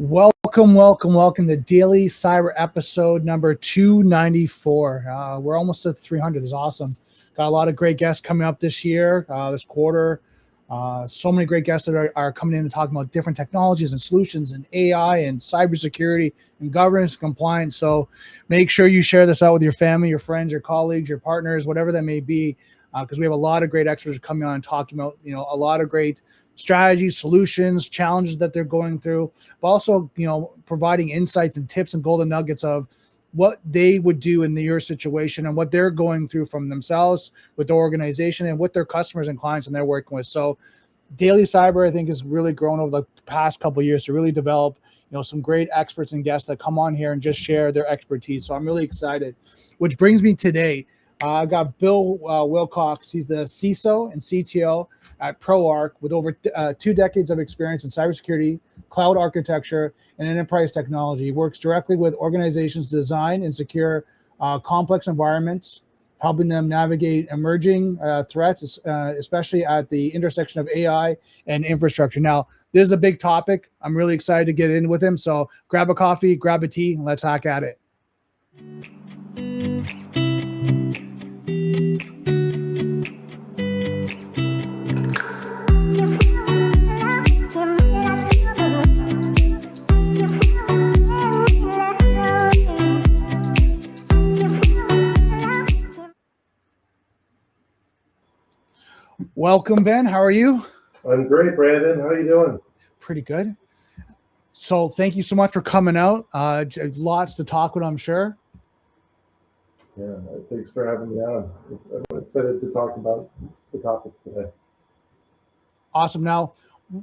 Welcome to Daily Cyber episode number 294. We're almost at 300. It's awesome. Got a lot of great guests coming up this year, this quarter. So many great guests that are coming in and talking about different technologies and solutions and AI and cybersecurity and governance and compliance. So make sure you share this out with your family, your friends, your colleagues, your partners, whatever that may be, because we have a lot of great experts coming on and talking about, a lot of great strategies, solutions, challenges that they're going through, but also, providing insights and tips and golden nuggets of what they would do in your situation and what they're going through from themselves with their organization and with their customers and clients and they're working with. So Daily Cyber, I think, has really grown over the past couple of years to really develop, some great experts and guests that come on here and just share their expertise. So I'm really excited, which brings me today. I've got Bill Wilcox. He's the CISO and CTO at ProArch with over 2 decades of experience in cybersecurity, cloud architecture, and enterprise technology. He works directly with organizations to design and secure complex environments, helping them navigate emerging threats, especially at the intersection of AI and infrastructure. Now, this is a big topic. I'm really excited to get in with him. So grab a coffee, grab a tea, and let's hack at it. Welcome, Ben. How are you? I'm great, Brandon. How are you doing? Pretty good. So thank you so much for coming out. Lots to talk with, I'm sure. Yeah, thanks for having me on. I'm excited to talk about the topics today. Awesome. Now,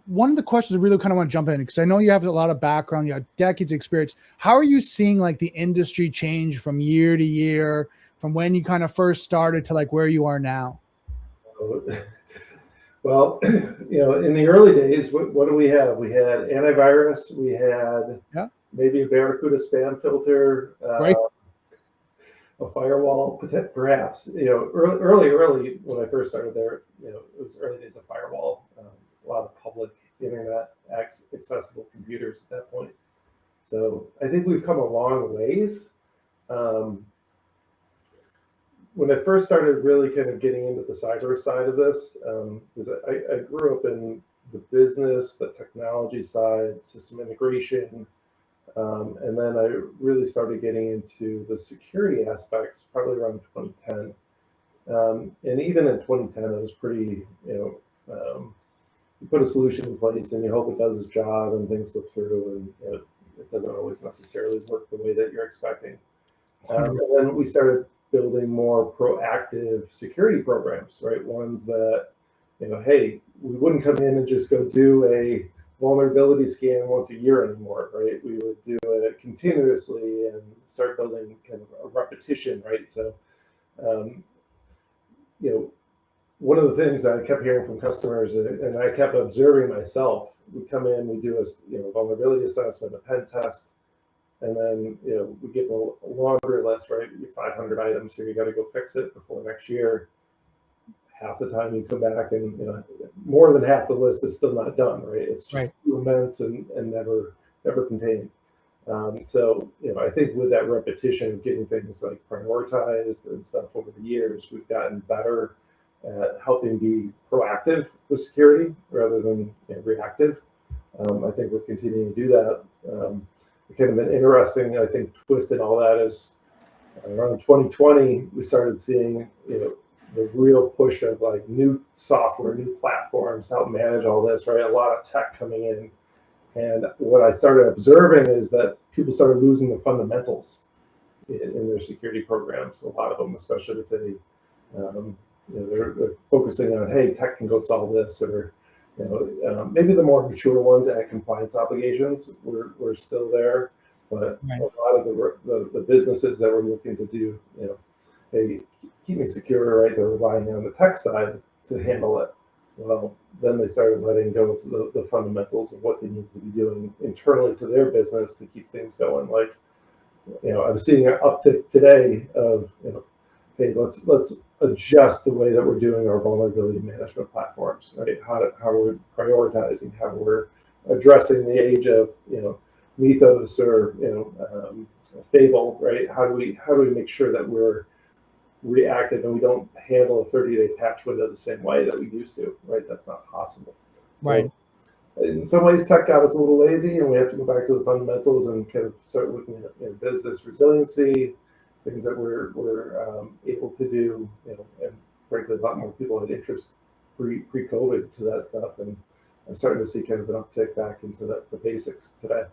one of the questions I really kind of want to jump in, because I know you have a lot of background, you have decades of experience. How are you seeing the industry change from year to year, from when you kind of first started to where you are now? Well, in the early days, what do we have? We had antivirus. We had maybe a Barracuda spam filter, right. A firewall, perhaps. Early when I first started there, it was early days of firewall. A lot of public internet accessible computers at that point. So I think we've come a long ways. When I first started really kind of getting into the cyber side of this, because I grew up in the business, the technology side, system integration, and then I really started getting into the security aspects probably around 2010. And even in 2010, it was pretty, you put a solution in place and you hope it does its job and things slip through, and it doesn't always necessarily work the way that you're expecting. And then we started building more proactive security programs, right? Ones that, hey, we wouldn't come in and just go do a vulnerability scan once a year anymore, right? We would do it continuously and start building kind of a repetition, right? So, one of the things I kept hearing from customers, and I kept observing myself, we come in, we do a vulnerability assessment, a pen test, and then, we give a laundry list, right? 500 items here, you got to go fix it before next year. Half the time you come back and, more than half the list is still not done, right? It's just too immense and never contained. So, I think with that repetition of getting things prioritized and stuff over the years, we've gotten better at helping be proactive with security rather than reactive. I think we're continuing to do that. Kind of an interesting, I think, twist in all that is around 2020, we started seeing, the real push of new software, new platforms to help manage all this, right? A lot of tech coming in. And what I started observing is that people started losing the fundamentals in their security programs. A lot of them, especially if they, they're focusing on, hey, tech can go solve this, or maybe the more mature ones at compliance obligations were still there, but a lot of the businesses that were looking to do, hey, keep me secure, right? They're relying on the tech side to handle it. Well, then they started letting go of the fundamentals of what they need to be doing internally to their business to keep things going. I was seeing an uptick today of, hey, let's adjust the way that we're doing our vulnerability management platforms, right? How we're prioritizing, how we're addressing the age of, mythos or fable, right? How do we make sure that we're reactive and we don't handle a 30-day patch window the same way that we used to, right? That's not possible. Right. So in some ways, tech got us a little lazy, and we have to go back to the fundamentals and kind of start looking at business resiliency, things that we're able to do, and frankly, a lot more people had interest pre-COVID to that stuff, and I'm starting to see kind of an uptick back into the basics today.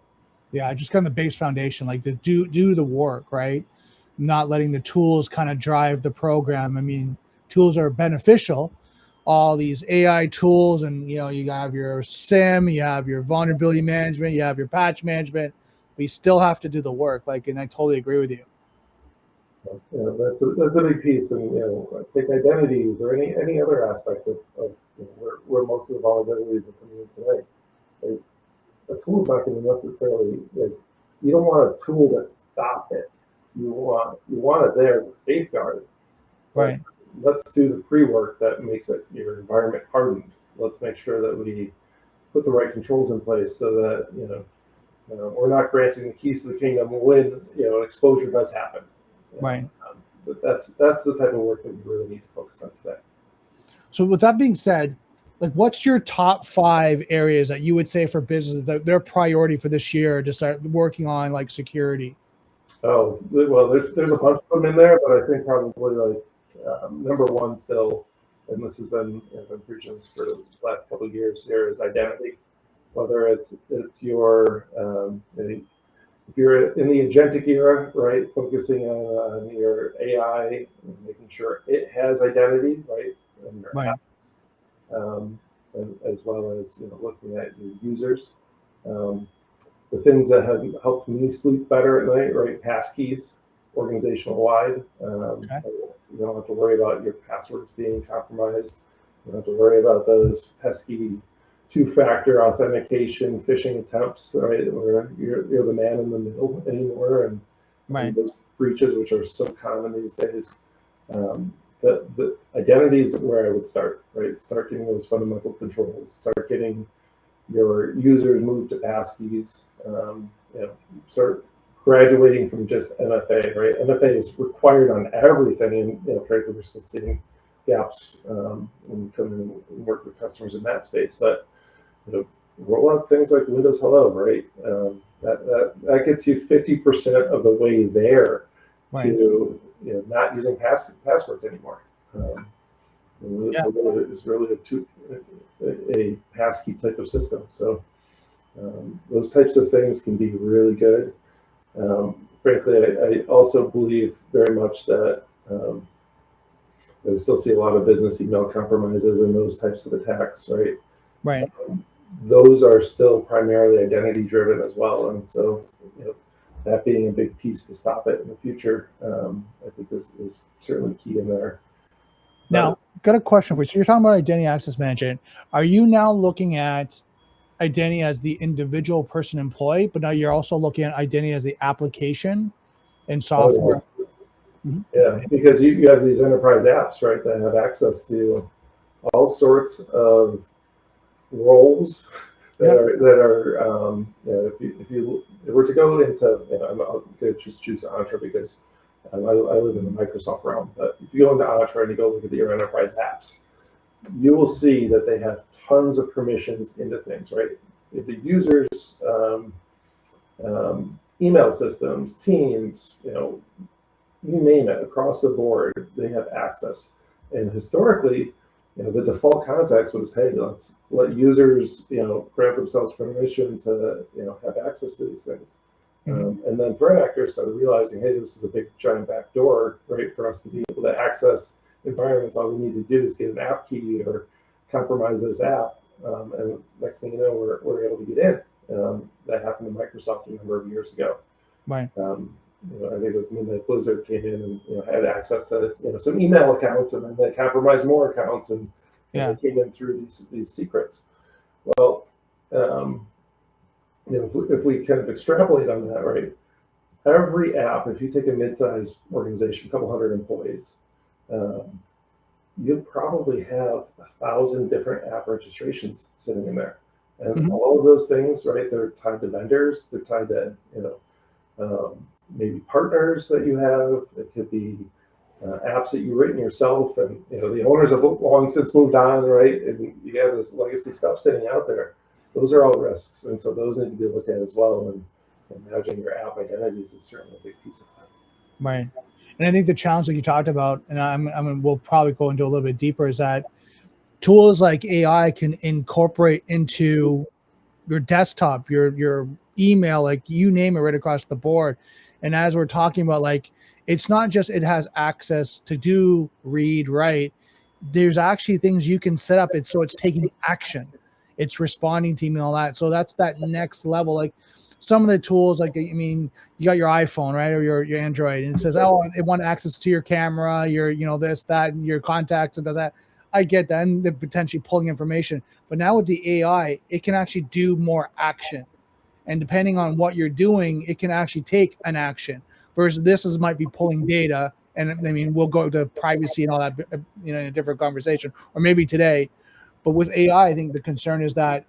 Yeah, just kind of the base foundation, like to do the work, right? Not letting the tools kind of drive the program. I mean, tools are beneficial, all these AI tools, and you have your SIM, you have your vulnerability management, you have your patch management, but you still have to do the work. And I totally agree with you. That's a big piece, and take identities or any other aspect of where most of the vulnerabilities are coming in today. Like, a tool's not going to necessarily, you don't want a tool to stop it. You want it there as a safeguard. Right. Let's do the pre-work that makes your environment hardened. Let's make sure that we put the right controls in place so that we're not granting the keys to the kingdom when an exposure does happen. Right. But that's the type of work that we really need to focus on today. So with that being said, what's your top 5 areas that you would say for businesses that their priority for this year to start working on security? Oh, well, there's a bunch of them in there, but I think probably number one still, and this has been, I've been preaching this for the last couple of years here, is identity. Whether it's your if you're in the agentic era, right, focusing on your AI, making sure it has identity, right, and your Right. and as well as looking at your users. The things that have helped me sleep better at night, right? Passkeys, organizational wide. Okay. You don't have to worry about your passwords being compromised. You don't have to worry about those pesky 2-factor authentication phishing attempts, right? Where you're the man in the middle anymore, and Right. those breaches, which are so common these days. The identity is where I would start, right? Start getting those fundamental controls. Start getting your users moved to passkeys. Start graduating from just MFA, right? MFA is required on everything, and frankly, we're still seeing gaps when we come in and work with customers in that space. But roll out things like Windows Hello, right? That gets you 50% of the way there. Right. To not using passwords anymore. Windows Hello is really a passkey type of system. So those types of things can be really good. Frankly, I also believe very much that we still see a lot of business email compromises and those types of attacks, right? Right. Those are still primarily identity driven as well, and so that being a big piece to stop it in the future, I think this is certainly key in there. Now, got a question for you. So you're talking about identity access management. Are you now looking at identity as the individual person employee, but now you're also looking at identity as the application and software? Oh, yeah. Yeah, because you have these enterprise apps, right, that have access to all sorts of roles that are if you were to go into, I'm going to just choose Entra because I live in the Microsoft realm, but if you go into Entra and you go look at your enterprise apps, you will see that they have tons of permissions into things, right? If the users, email systems, teams, you name it, across the board, they have access. And historically, the default context was, hey, let's let users, grant themselves permission to, have access to these things. Mm-hmm. And then threat actors started realizing, hey, this is a big giant backdoor, right, for us to be able to access environments. All we need to do is get an app key or compromise this app, and next thing you know, we're able to get in. That happened to Microsoft a number of years ago. Right. I think it was when Blizzard came in and had access to some email accounts, and then they compromised more accounts, and they came in through these secrets. Well, if we kind of extrapolate on that, right? Every app, if you take a mid-sized organization, a couple hundred employees, you'll probably have 1,000 different app registrations sitting in there. And all of those things, right, they're tied to vendors, they're tied to, maybe partners that you have. It could be apps that you've written yourself, and the owners have long since moved on, right? And you have this legacy stuff sitting out there. Those are all risks, and so those need to be looked at as well. And managing your app identities is certainly a big piece of that. Right. And I think the challenge that you talked about, and we'll probably go into a little bit deeper, is that tools like AI can incorporate into your desktop, your email, like you name it, right across the board. And as we're talking about, like, it's not just it has access to do, read, write. There's actually things you can set up. So it's taking action. It's responding to email, all that. So that's that next level. Like some of the tools, like, I mean, you got your iPhone, right? Or your Android, and it says, oh, it wants access to your camera, your, this, that, and your contacts, and does that. I get that, and they're potentially pulling information. But now with the AI, it can actually do more action. And depending on what you're doing, it can actually take an action. Versus this might be pulling data. And I mean, we'll go to privacy and all that, in a different conversation, or maybe today. But with AI, I think the concern is that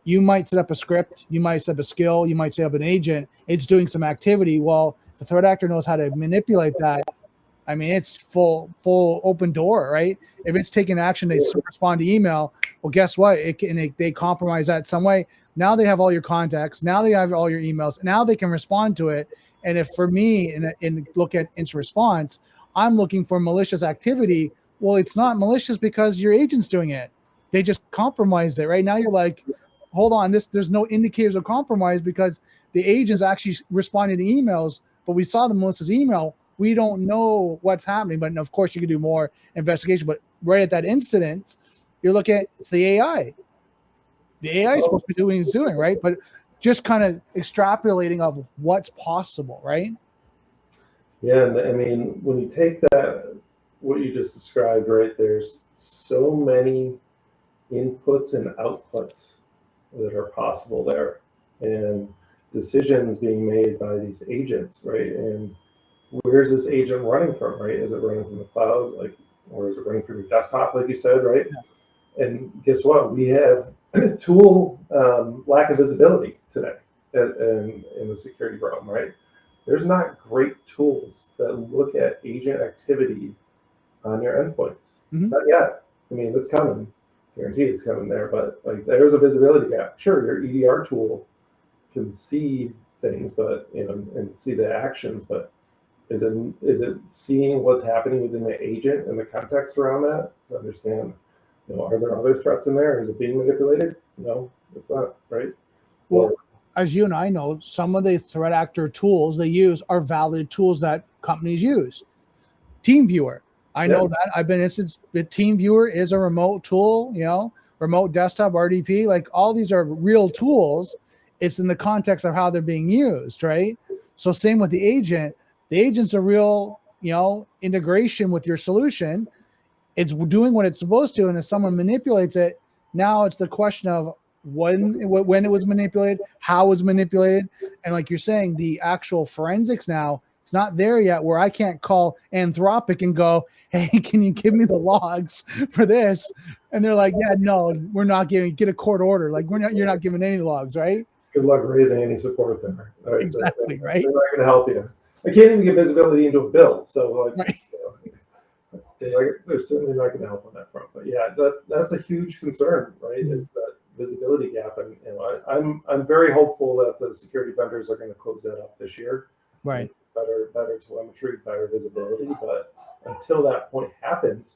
you might set up a script, you might set up a skill, you might set up an agent. It's doing some activity. Well, the threat actor knows how to manipulate that. I mean, it's full open door, right? If it's taking action, they respond to email. Well, guess what? They compromise that some way. Now they have all your contacts. Now they have all your emails. Now they can respond to it. And if for me, and look at instant response, I'm looking for malicious activity. Well, it's not malicious because your agent's doing it. They just compromised it, right? Now you're like, hold on, there's no indicators of compromise because the agent's actually responding to emails, but we saw the malicious email. We don't know what's happening, but of course you can do more investigation. But right at that incident, you're looking at, it's the AI. The AI is supposed to be doing what it's doing, right? But just kind of extrapolating of what's possible, right? Yeah, and I mean, when you take that, what you just described, right, there's so many inputs and outputs that are possible there, and decisions being made by these agents, right? And where's this agent running from, right? Is it running from the cloud, or is it running from your desktop, like you said, right? Yeah. And guess what? We have tool lack of visibility today in the security realm, right? There's not great tools that look at agent activity on your endpoints. Not yet. I mean, it's coming. Guarantee it's coming there, but there's a visibility gap. Sure, your EDR tool can see things, but and see the actions, but is it seeing what's happening within the agent and the context around that to understand, are there other threats in there? Is it being manipulated? No, it's not, right? Well, as you and I know, some of the threat actor tools they use are valid tools that companies use. TeamViewer. I know that. I've been instance. The TeamViewer is a remote tool, remote desktop, RDP. Like all these are real tools. It's in the context of how they're being used, right? So same with the agent. The agent's a real, integration with your solution. It's doing what it's supposed to, and if someone manipulates it, now it's the question of when it was manipulated, how it was manipulated, and like you're saying, the actual forensics now. It's not there yet where I can't call Anthropic and go, hey, can you give me the logs for this? And they're like, yeah, no, we're not get a court order. Like you're not giving any logs, right? Good luck raising any support there. Right? Exactly, right? They're not going to help you. I can't even get visibility into a bill. So they're certainly not going to help on that front. But yeah, that's a huge concern, right? Is that visibility gap. And I'm very hopeful that the security vendors are going to close that up this year. Right. Better telemetry, better visibility, but until that point happens,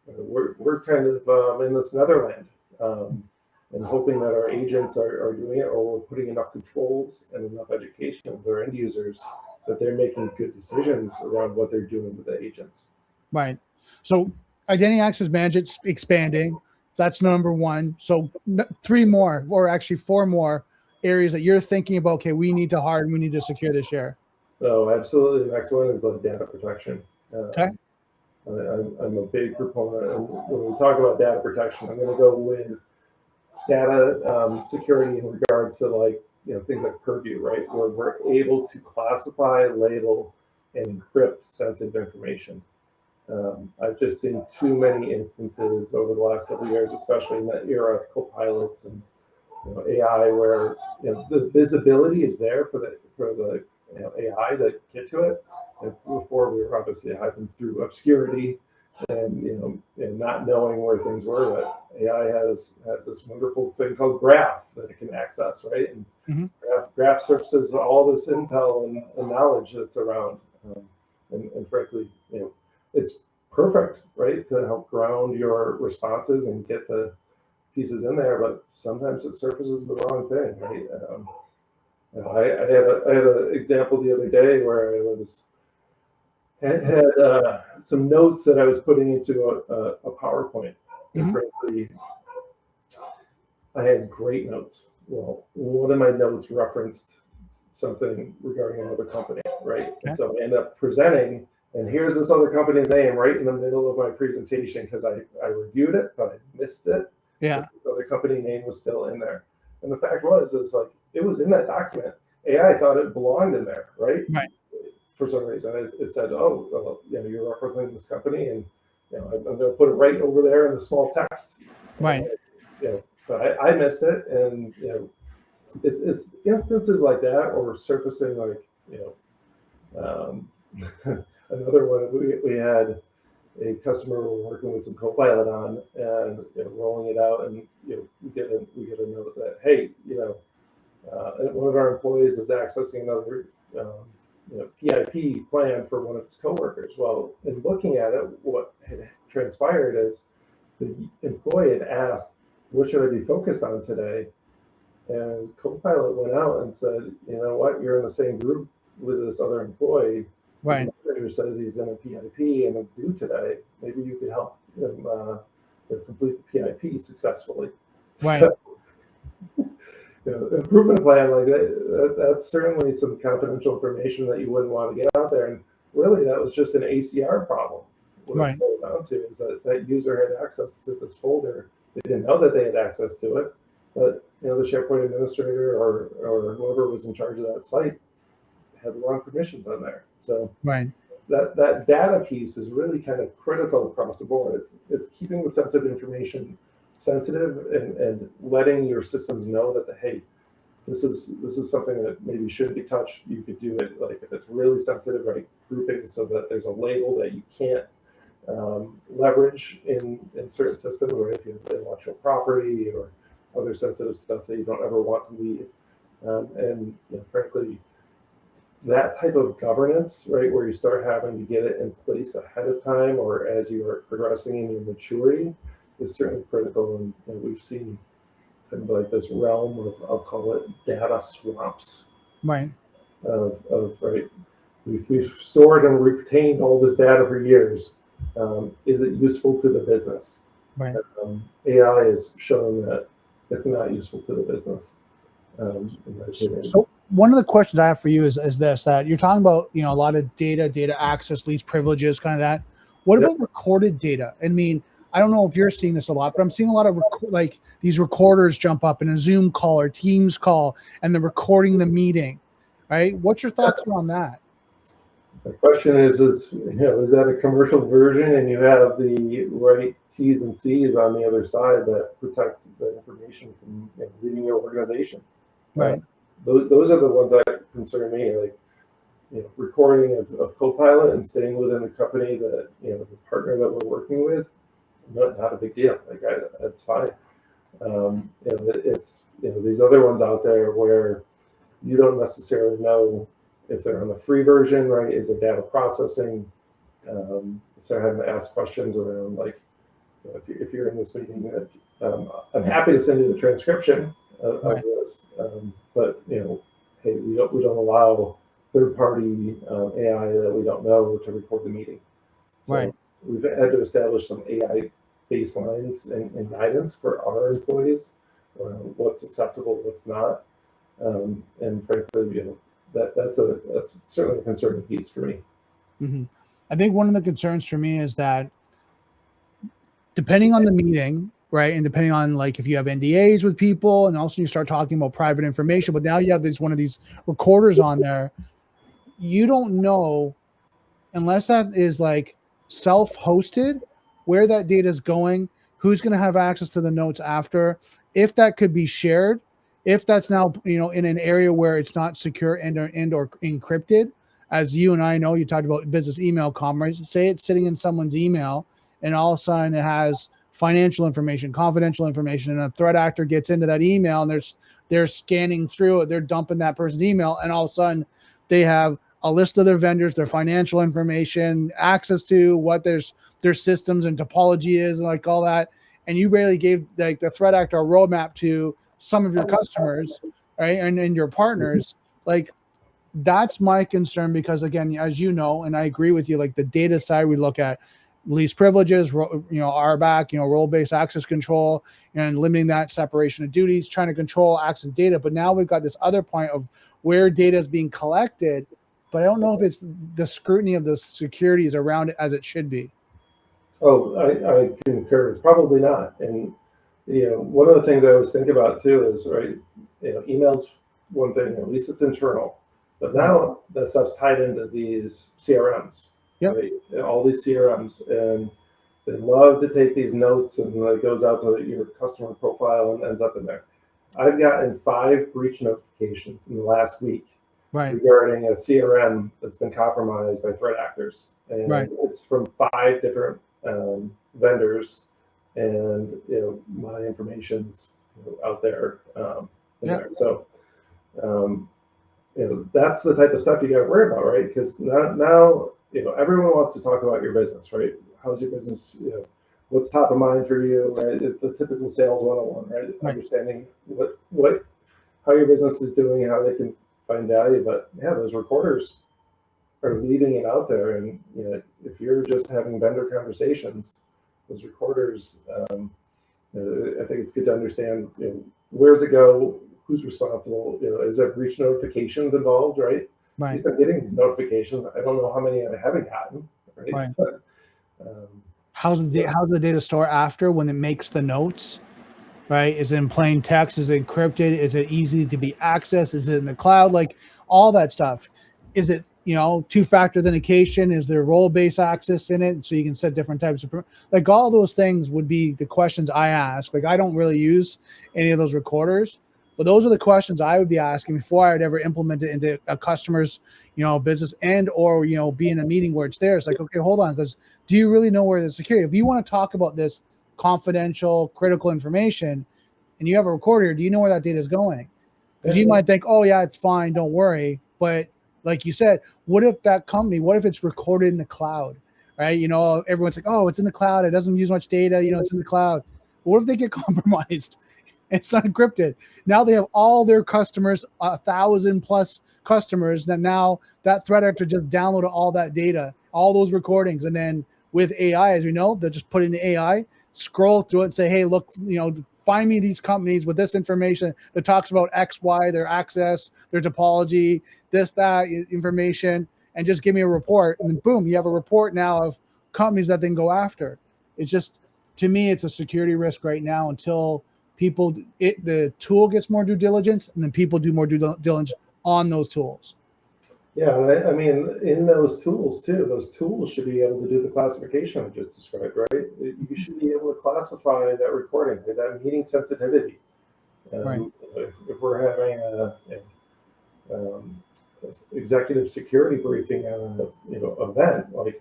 we're kind of in this netherland, and hoping that our agents are doing it, or we're putting enough controls and enough education of their end users that they're making good decisions around what they're doing with the agents. Right. So identity access management expanding. That's number one. So 3 more, or actually 4 more areas that you're thinking about. Okay, we need to harden, we need to secure this year. Oh, absolutely. The next one is data protection. Okay. I'm a big proponent. And when we talk about data protection, I'm going to go with data security in regards to things like Purview, right? Where we're able to classify, label, and encrypt sensitive information. I've just seen too many instances over the last couple of years, especially in that era of copilots and AI where the visibility is there for the AI to get to it. And before we were obviously hiding through obscurity and not knowing where things were. But AI has this wonderful thing called graph that it can access, right? And graph surfaces all this intel and knowledge that's around. And frankly, it's perfect, right, to help ground your responses and get the pieces in there. But sometimes it surfaces the wrong thing, right? I had an example the other day where I had some notes that I was putting into a PowerPoint. And frankly, I had great notes. Well, one of my notes referenced something regarding another company, right? And so I end up presenting, and here's this other company's name right in the middle of my presentation because I reviewed it, but I missed it. Yeah. This other company name was still in there. And the fact was, it was in that document. AI thought it belonged in there, right? Right. For some reason, it said, "Oh, well, you're representing this company, and I'm going to put it right over there in the small text." Right. But I missed it, and it's instances like that, or surfacing another one. We had a customer we were working with some Copilot on, and rolling it out, and we get a note that, hey, one of our employees is accessing another PIP plan for one of his coworkers. Well, in looking at it, what had transpired is the employee had asked, "What should I be focused on today?" And Copilot went out and said, "You know what? You're in the same group with this other employee. Right. The manager says he's in a PIP and it's due today. Maybe you could help him complete the PIP successfully." Right. So, improvement plan like that's certainly some confidential information that you wouldn't want to get out there. And really, that was just an ACR problem. What it boiled down to is that user had access to this folder. They didn't know that they had access to it, but the SharePoint administrator or whoever was in charge of that site had the wrong permissions on there. So that data piece is really kind of critical across the board. It's keeping the sensitive information sensitive and letting your systems know that hey, this is something that maybe shouldn't be touched. You could do it like if it's really sensitive, right? Grouping so that there's a label that you can't leverage in certain systems, or if you have intellectual property or other sensitive stuff that you don't ever want to leave. And frankly, that type of governance, right, where you start having to get it in place ahead of time or as you are progressing in your maturity, is certainly critical. And we've seen kind of like this realm of, I'll call it data swamps. Right. Right. We've stored and retained all this data for years. Is it useful to the business? Right. AI has shown that it's not useful to the business. So one of the questions I have for you is this, that you're talking about, a lot of data access, least privileges, kind of that. What about recorded data? I mean, I don't know if you're seeing this a lot, but I'm seeing a lot of these recorders jump up in a Zoom call or Teams call, and they're recording the meeting, right? What's your thoughts on that? The question is that a commercial version and you have the right T's and C's on the other side that protect the information from leaving your organization? Right. Those are the ones that concern me, recording of Copilot and staying within the company that, the partner that we're working with, not a big deal. That's fine. It's, these other ones out there where you don't necessarily know if they're on the free version, right? Is it data processing? Start having to ask questions around if you're in this meeting, I'm happy to send you the transcription of this, but hey, we don't allow third-party AI that we don't know to record the meeting. So we've had to establish some AI baselines and guidance for our employees around what's acceptable, what's not, and frankly, that's certainly a concerning piece for me. Mm-hmm. I think one of the concerns for me is that depending on the meeting, right, and depending on if you have NDAs with people, and also you start talking about private information, but now you have one of these recorders on there, you don't know unless that is self-hosted where that data is going, who's going to have access to the notes after, if that could be shared, if that's now, in an area where it's not secure and or encrypted, as you and I know, you talked about business email commerce, say it's sitting in someone's email and all of a sudden it has financial information, confidential information, and a threat actor gets into that email and they're scanning through it, they're dumping that person's email, and all of a sudden they have a list of their vendors, their financial information, access to what their systems and topology is, and like all that. And you barely gave like the threat actor a roadmap to some of your customers, right? And your partners. Like, that's my concern, because again, as you know, and I agree with you, like the data side, we look at least privileges, RBAC, role-based access control, and limiting that separation of duties, trying to control access data. But now we've got this other point of where data is being collected, but I don't know if it's the scrutiny of the securities around it as it should be. Oh, I concur. It's probably not. And, one of the things I always think about too is, right, emails, one thing, at least it's internal, but now that stuff's tied into these CRMs, right? All these CRMs, and they love to take these notes and it goes out to your customer profile and ends up in there. I've gotten 5 breach notifications in the last week regarding a CRM that's been compromised by threat actors. And it's from 5 different vendors, and my information's out there in there. So that's the type of stuff you got to worry about, right? Because now everyone wants to talk about your business, right? How's your business? What's top of mind for you, right? The typical sales 101, right? Understanding how your business is doing, how they can find value. But yeah, those recorders are leaving it out there, and if you're just having vendor conversations, those recorders, I think it's good to understand where's it go, who's responsible, is there breach notifications involved, right? At least I'm getting these notifications. I don't know how many I haven't gotten, right? But, how's the data stored after when it makes the notes? Right? Is it in plain text? Is it encrypted? Is it easy to be accessed? Is it in the cloud? Like all that stuff. Is it, two-factor authentication? Is there role-based access in it? So you can set different types of, like all those things would be the questions I ask. Like I don't really use any of those recorders, but those are the questions I would be asking before I would ever implement it into a customer's, business or, be in a meeting where it's there. It's like, okay, hold on. Because do you really know where the security, if you want to talk about this confidential, critical information, and you have a recorder, do you know where that data is going? Because you might think, oh yeah, it's fine, don't worry. But like you said, what if what if it's recorded in the cloud, right? Everyone's like, oh, it's in the cloud, it doesn't use much data, it's in the cloud. But what if they get compromised? It's not encrypted. Now they have all their customers, 1,000+ customers, that now that threat actor just downloaded all that data, all those recordings, and then with AI, as we know, they'll just put in the AI, scroll through it and say, hey, look, find me these companies with this information that talks about X, Y, their access, their topology, this, that information, and just give me a report. And then boom, you have a report now of companies that they can go after. It's just, to me, it's a security risk right now until the tool gets more due diligence, and then people do more due diligence on those tools. Yeah, I mean, in those tools too, those tools should be able to do the classification I just described, right? You should be able to classify that recording, that meeting sensitivity. If we're having a executive security briefing on event, like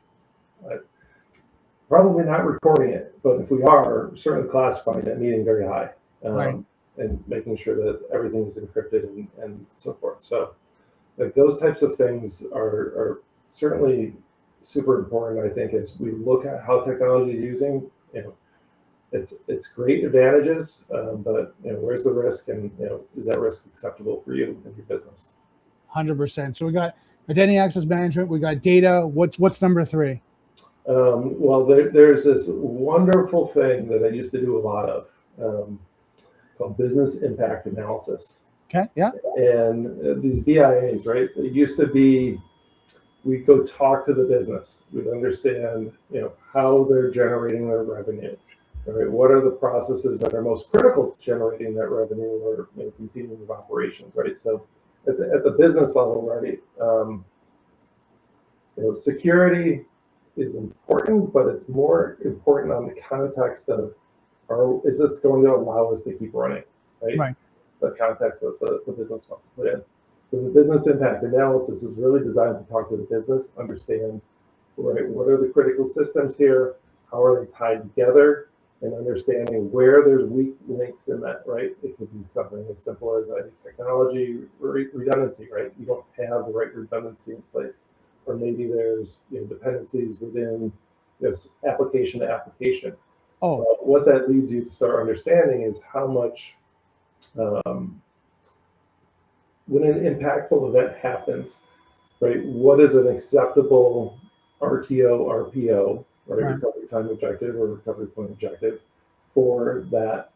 probably not recording it, but if we are, certainly classifying that meeting very high, and making sure that everything is encrypted and so forth. So, like those types of things are certainly super important, I think, as we look at how technology is using. It's great advantages, but where's the risk, and is that risk acceptable for you and your business? 100%. So we got identity access management, we got data. What's number 3? Well, there's this wonderful thing that I used to do a lot of, called business impact analysis. Okay, yeah. And these BIAs, right? It used to be, we'd go talk to the business. We'd understand, how they're generating their revenue. Right? What are the processes that are most critical to generating that revenue or continuing of operations, right? So at the business level, right? Security is important, but it's more important on the context of, is this going to allow us to keep running, right? the context that the business wants to put in. So the business impact analysis is really designed to talk to the business, understand, right, what are the critical systems here, how are they tied together, and understanding where there's weak links in that, right? It could be something as simple as technology redundancy, right? You don't have the right redundancy in place. Or maybe there's dependencies within application to application. What that leads you to start understanding is how much, when an impactful event happens, right, what is an acceptable RTO, RPO, right, recovery time objective or recovery point objective for that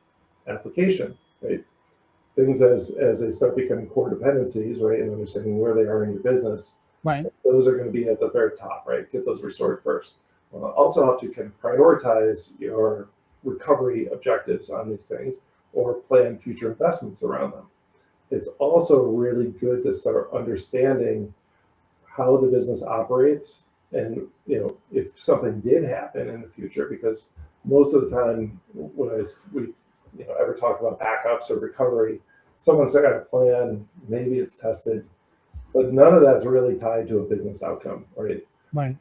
application, right? Things as they start becoming core dependencies, right, and understanding where they are in your business, right? Those are going to be at the very top, right? Get those restored first. Also have to kind of prioritize your recovery objectives on these things or plan future investments around them. It's also really good to start understanding how the business operates and if something did happen in the future, because most of the time when we ever talk about backups or recovery, someone's got a plan, maybe it's tested, but none of that's really tied to a business outcome, right? Right.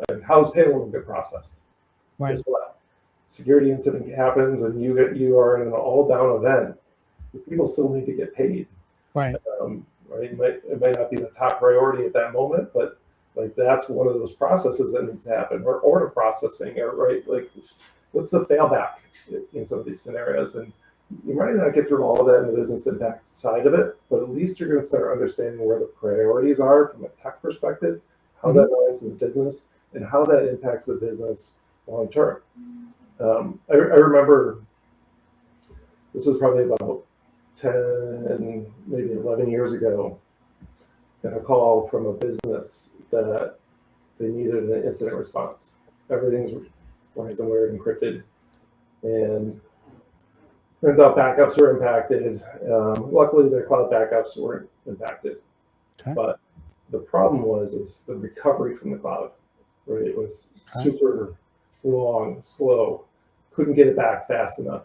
And how's payroll get processed? Right. Guess what? Security incident happens and you are in an all down event. People still need to get paid. Right. Right. It might not be the top priority at that moment, but like that's one of those processes that needs to happen. Or order processing, or right, like what's the failback in some of these scenarios? And you might not get through all of that in the business impact side of it, but at least you're going to start understanding where the priorities are from a tech perspective, how that aligns in the business, and how that impacts the business long term. I remember this was probably about 10, maybe 11 years ago, got a call from a business that they needed an incident response. Everything's ransomware encrypted, and turns out backups were impacted. Luckily, their cloud backups weren't impacted. Okay. But the problem is the recovery from the cloud. Right? It was super long, slow. Couldn't get it back fast enough.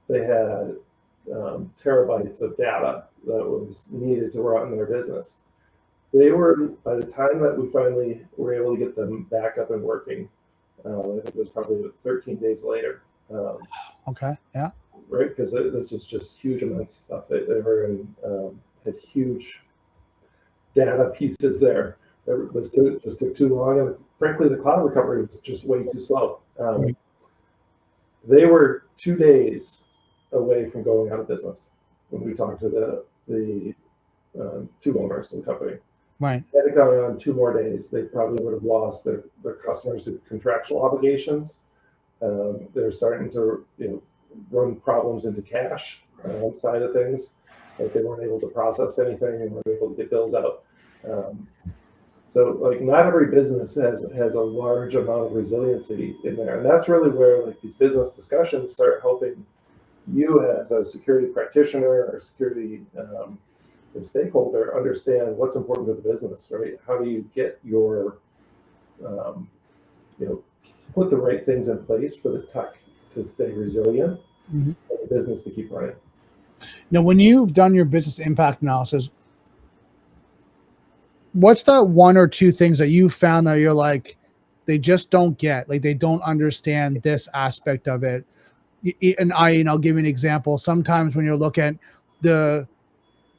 They had terabytes of data that was needed to run their business. They were, by the time that we finally were able to get them back up and working, I think it was probably 13 days later. Okay, yeah. Right, because this was just huge amounts of stuff. They were in, had huge data pieces there. It just took too long, and frankly, the cloud recovery was just way too slow. They were 2 days away from going out of business when we talked to the two owners of the company. Right. Had it gone on 2 more days, they probably would have lost their customers to contractual obligations. They're starting to run problems into cash side of things. Like they weren't able to process anything and weren't able to get bills out. So like not every business has a large amount of resiliency in there. And that's really where like these business discussions start helping you as a security practitioner or security stakeholder understand what's important to the business, right? How do you get your, put the right things in place for the tech to stay resilient and the business to keep running. Now, when you've done your business impact analysis, what's the 1 or 2 things that you found that you're like, they just don't get, like they don't understand this aspect of it? And I'll give you an example. Sometimes when you're looking at the,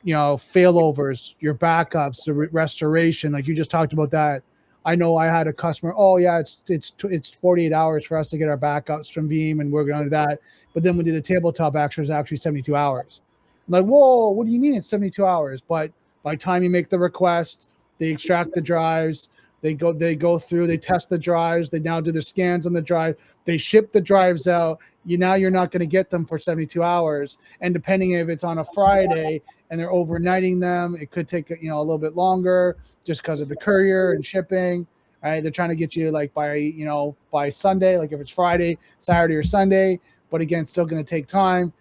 failovers, your backups, the restoration, like you just talked about that. I know I had a customer, oh yeah, it's 48 hours for us to get our backups from Veeam and we're going to do that. But then we did a tabletop action, it's actually 72 hours. I'm like, whoa, what do you mean it's 72 hours? But by the time you make the request, they extract the drives, they go through, they test the drives, they now do the scans on the drive, they ship the drives out. You're not going to get them for 72 hours. And depending if it's on a Friday and they're overnighting them, it could take a little bit longer just because of the courier and shipping. Right? They're trying to get you like by Sunday, like if it's Friday, Saturday or Sunday, but again, still going to take time.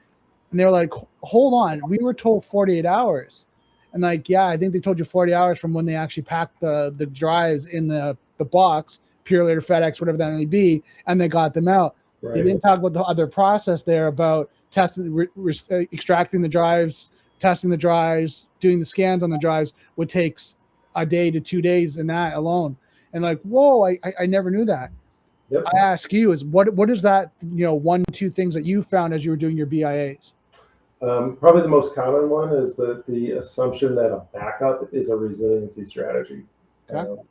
And they're like, hold on, we were told 48 hours. And like, yeah, I think they told you 40 hours from when they actually packed the drives in the box, Pure Later, FedEx, whatever that may be, and they got them out. They didn't talk about the other process there about testing, extracting the drives, testing the drives, doing the scans on the drives, would take a day to 2 days in that alone. And like, whoa, I never knew that. Yep. I ask you is what is that, 1-2 things that you found as you were doing your BIAs? Probably the most common one is that the assumption that a backup is a resiliency strategy. Okay.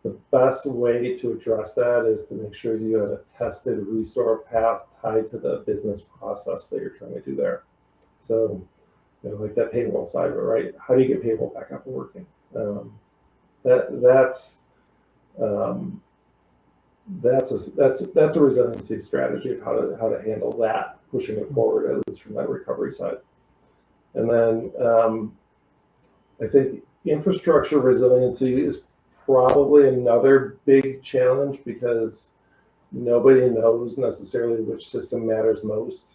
The best way to address that is to make sure you have a tested restore path tied to the business process that you're trying to do there. So, like that payroll cyber, right? How do you get payroll back up and working? That's a resiliency strategy of how to handle that, pushing it forward, at least from that recovery side. And then I think infrastructure resiliency is probably another big challenge because nobody knows necessarily which system matters most.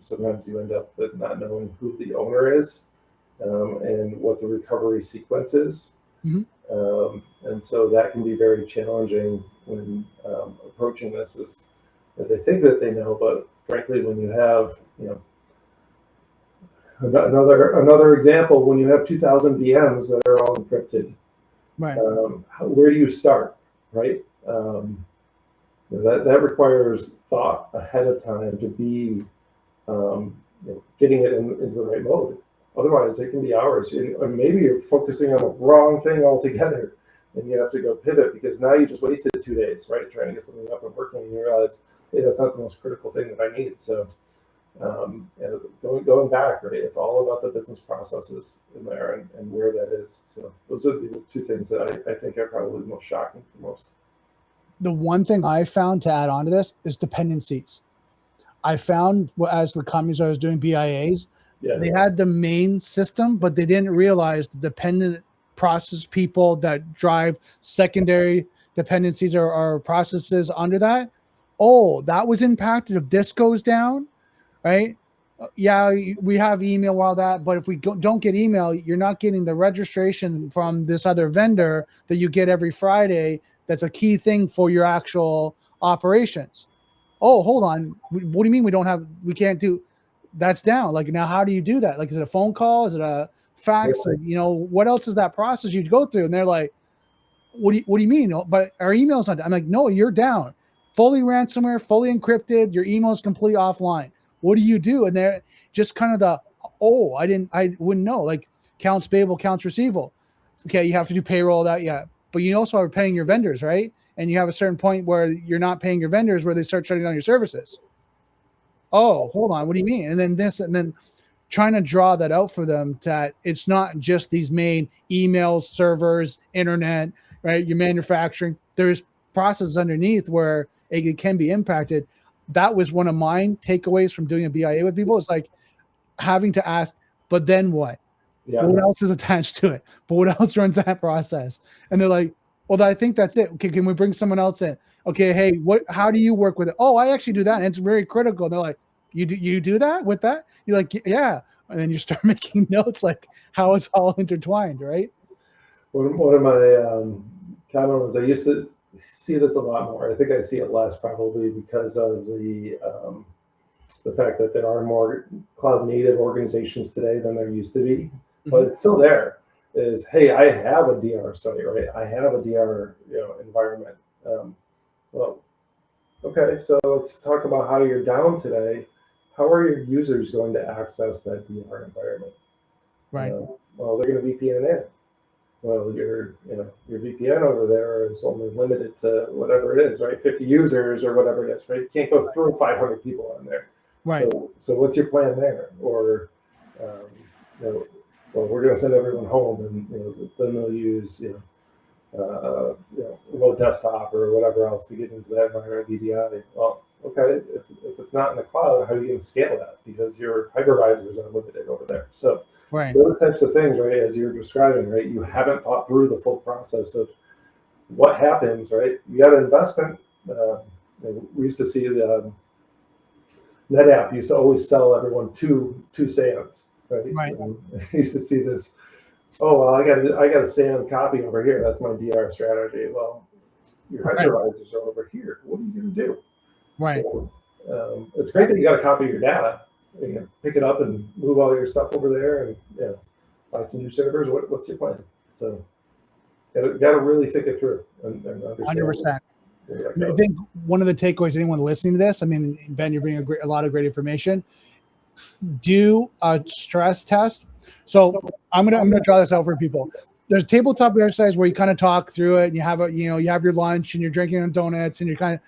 Sometimes you end up with not knowing who the owner is and what the recovery sequence is. Mm-hmm. And so that can be very challenging when approaching this. Is that they think that they know, but frankly, when you have, another example, when you have 2,000 VMs that are all encrypted, right? Where do you start, right? That requires thought ahead of time to be getting it into the right mode. Otherwise, it can be hours, and maybe you're focusing on the wrong thing altogether, and you have to go pivot because now you just wasted 2 days, right, trying to get something up and working, and you realize, hey, that's not the most critical thing that I need. So, going back, right, it's all about the business processes in there and where that is. So those would be the 2 things that I think are probably the most shocking for most. The one thing I found to add on to this is dependencies. I found as the companies I was doing BIAs, they had the main system, but they didn't realize the dependent process people that drive secondary dependencies or processes under that. Oh, that was impacted if this goes down, right? Yeah, we have email while that, but if we don't get email, you're not getting the registration from this other vendor that you get every Friday. That's a key thing for your actual operations. Oh, hold on. What do you mean we can't do that's down? Like, now, how do you do that? Like, is it a phone call? Is it a fax? Like, what else is that process you'd go through? And they're like, what do you mean? But our email's not down. I'm like, no, you're down. Fully ransomware, fully encrypted. Your email is completely offline. What do you do? And they're just kind of I wouldn't know. Like, accounts payable, accounts receivable. Okay, you have to do payroll, that, yeah. But you also are paying your vendors, right? And you have a certain point where you're not paying your vendors where they start shutting down your services. Oh, hold on. What do you mean? And then this, and then trying to draw that out for them that it's not just these main emails, servers, internet, right? Your manufacturing. There's processes underneath where it can be impacted. That was one of mine takeaways from doing a BIA with people. It's like having to ask, but then what? Yeah. What else is attached to it? But what else runs that process? And they're like, well, I think that's it. Okay, can we bring someone else in? Okay, hey, how do you work with it? Oh, I actually do that. And it's very critical. And they're like, you do that with that? You're like, yeah. And then you start making notes like how it's all intertwined, right? One of my common ones, I used to see this a lot more. I think I see it less probably because of the fact that there are more cloud native organizations today than there used to be, but it's still there. Is, hey, I have a DR site, right? I have a DR environment. Well, okay, so let's talk about how you're down today. How are your users going to access that DR environment? Right. Well, they're going to VPN in. Well, your VPN over there is only limited to whatever it is, right? 50 users or whatever it is, right? You can't go through 500 people on there. Right. So what's your plan there? Or, well, we're going to send everyone home, and then they'll use remote desktop or whatever else to get into that environment, VDI. Well, okay, if it's not in the cloud, how are you going to scale that? Because your hypervisors are limited over there. So right. Those types of things, right, as you're describing, right, you haven't thought through the full process of what happens, right? You got an investment. We used to see the NetApp used to always sell everyone two SANs, right? Right. I used to see this. Oh, well, I got a SAN copy over here. That's my DR strategy. Well, your hypervisors are over here. What are you going to do? Right. So, it's great that you got a copy of your data. You can pick it up and move all your stuff over there and buy some new servers. What's your plan? So you got to really think it through and understand. 100%. where that I goes. think one of the takeaways, anyone listening to this, I mean, Ben, you're bringing a lot of great information. Do a stress test. So I'm gonna draw this out for people. There's tabletop exercise where you kind of talk through it and you have you have your lunch and you're drinking donuts and you're kind of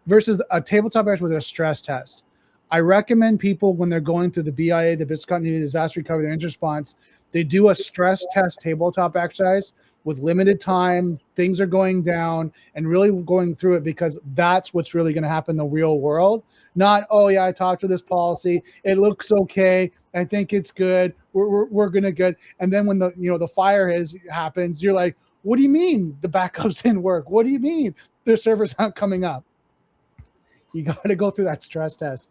versus a tabletop exercise with a stress test. I recommend people when they're going through the BIA, the business continuity, disaster recovery, their incident response, they do a stress test tabletop exercise with limited time. Things are going down and really going through it because that's what's really going to happen in the real world. Not, oh yeah, I talked to this policy. It looks okay. I think it's good. We're gonna good. And then when the fire happens, you're like, what do you mean the backups didn't work? What do you mean the servers aren't coming up? You got to go through that stress test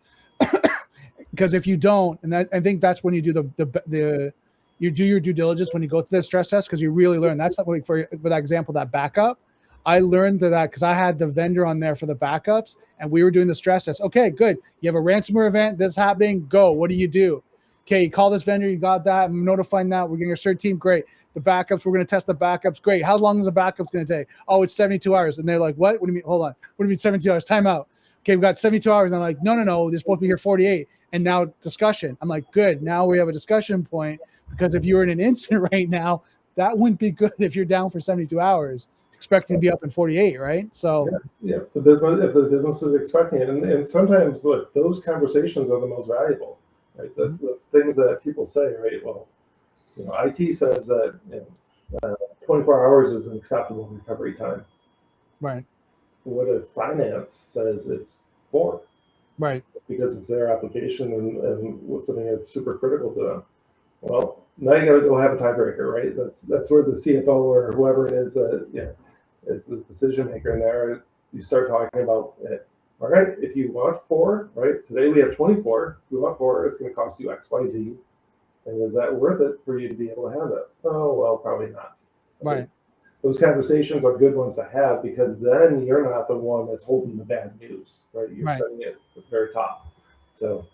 because if you don't, and I think that's when you do you do your due diligence when you go through the stress test because you really learn. That's like for that example, that backup. I learned that because I had the vendor on there for the backups and we were doing the stress test. Okay, good. You have a ransomware event. This is happening. Go. What do you do? Okay, you call this vendor. You got that. I'm notifying that. We're getting a CERT team. Great. The backups. We're going to test the backups. Great. How long is the backups going to take? Oh, it's 72 hours. And they're like, what? What do you mean? Hold on. What do you mean 72 hours? Time out. Okay, we've got 72 hours. And I'm like, no. They're supposed to be here 48. And now discussion. I'm like, good. Now we have a discussion point because if you were in an incident right now, that wouldn't be good if you're down for 72 hours. Expecting to be up in 48, right? So if the business is expecting it, and sometimes look, those conversations are the most valuable, right? The things that people say, right? Well, IT says that 24 hours is an acceptable recovery time, right? What if finance says it's 4, right? Because it's their application and something that's super critical to them. Well, now you got to go have a tiebreaker, right? That's where the CFO or whoever it is that is the decision maker in there. You start talking about it. All right, if you want 4, right? Today we have 24. If you want 4, it's going to cost you X, Y, Z. And is that worth it for you to be able to have that? Oh, well, probably not. Right. Those conversations are good ones to have because then you're not the one that's holding the bad news, right? You're setting it at the very top. So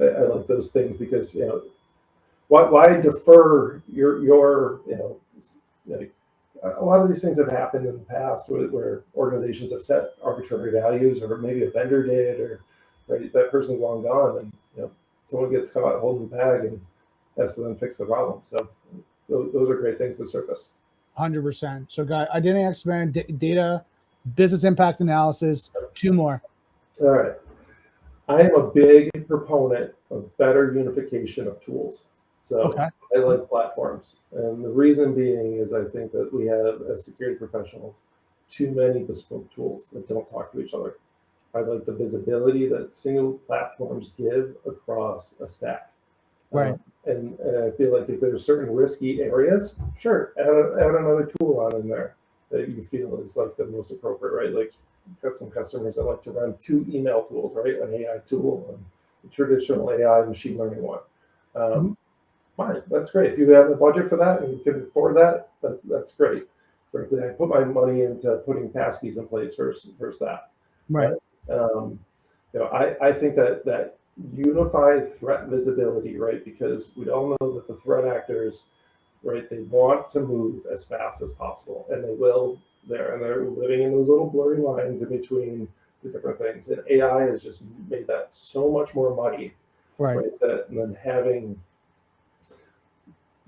I like those things because why defer your a lot of these things have happened in the past where organizations have set arbitrary values, or maybe a vendor did, or right, that person's long gone, and someone gets caught holding the bag and has to then fix the problem. So those are great things to surface. 100%. So, guys, identity experiment, data, business impact analysis. 2 more. All right. I am a big proponent of better unification of tools. So I like platforms. And the reason being is I think that we have, as security professionals, too many bespoke tools that don't talk to each other. I like the visibility that single platforms give across a stack. Right. And I feel like if there's certain risky areas, sure, add another tool on in there that you feel is like the most appropriate, right? Like you've got some customers that like to run 2 email tools, right? An AI tool and a traditional AI machine learning one. Fine, that's great. If you have the budget for that and you can afford that, that's great. Frankly, I put my money into putting passkeys in place versus that. Right. I think that unified threat visibility, right? Because we all know that the threat actors, right, they want to move as fast as possible, and they will there, and they're living in those little blurry lines in between the different things. And AI has just made that so much more muddy, right? And then having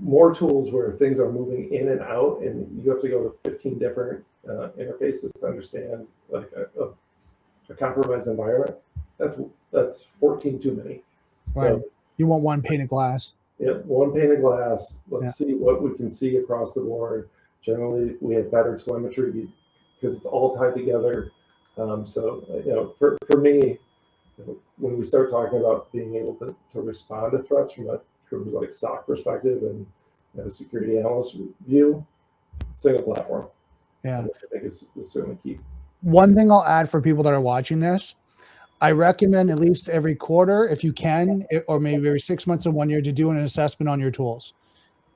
more tools where things are moving in and out, and you have to go to 15 different interfaces to understand like a compromised environment. That's 14 too many. Right. So, you want one pane of glass. Yeah, one pane of glass. Let's see what we can see across the board. Generally, we have better telemetry because it's all tied together. For me, when we start talking about being able to respond to threats from like SOC perspective and a security analyst view, single platform. Yeah, I think is certainly key. One thing I'll add for people that are watching this, I recommend at least every quarter, if you can, or maybe every 6 months or 1 year, to do an assessment on your tools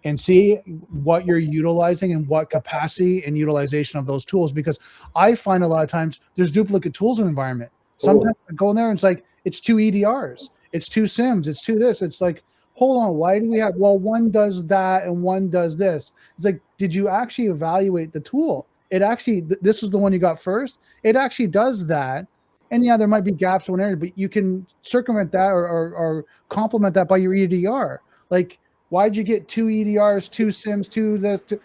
and see what you're utilizing and what capacity and utilization of those tools. Because I find a lot of times there's duplicate tools in the environment. Sometimes I go in there and it's like, it's 2 EDRs, it's 2 SIMs, it's 2 this. It's like, hold on, why do we have, well, one does that and one does this. It's like, did you actually evaluate the tool? It actually, this is the one you got first. It actually does that. And yeah, there might be gaps in one area, but you can circumvent that or complement that by your EDR. Like, why'd you get 2 EDRs, 2 SIMs, 2 this, 2?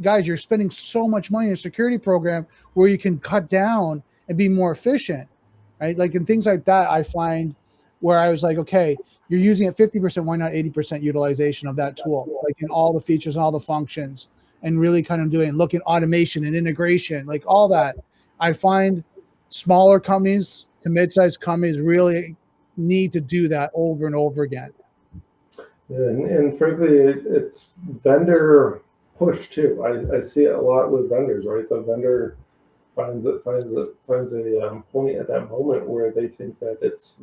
Guys, you're spending so much money in a security program where you can cut down and be more efficient, right? Like in things like that, I find where I was like, okay, you're using it 50%, why not 80% utilization of that tool? Like in all the features and all the functions, and really kind of looking automation and integration, like all that. I find smaller companies to mid-sized companies really need to do that over and over again. Yeah, and frankly, it's vendor push too. I see it a lot with vendors, right? The vendor finds a point at that moment where they think that it's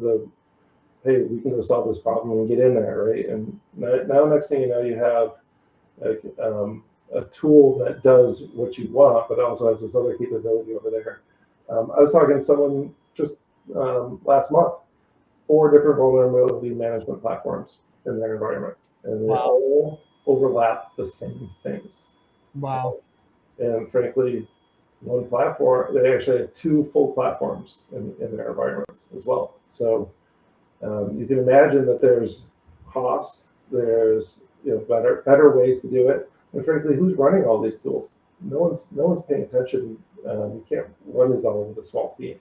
hey, we can go solve this problem and get in there, right? And now next thing you know, you have like a tool that does what you want, but also has this other capability over there. I was talking to someone just last month, 4 different vulnerability management platforms in their environment, and they all overlap the same things. Wow. And frankly, one platform, they actually have 2 full platforms in their environments as well. So you can imagine that there's cost, there's better ways to do it, and frankly, who's running all these tools? No one's paying attention. You can't run these all with a small team.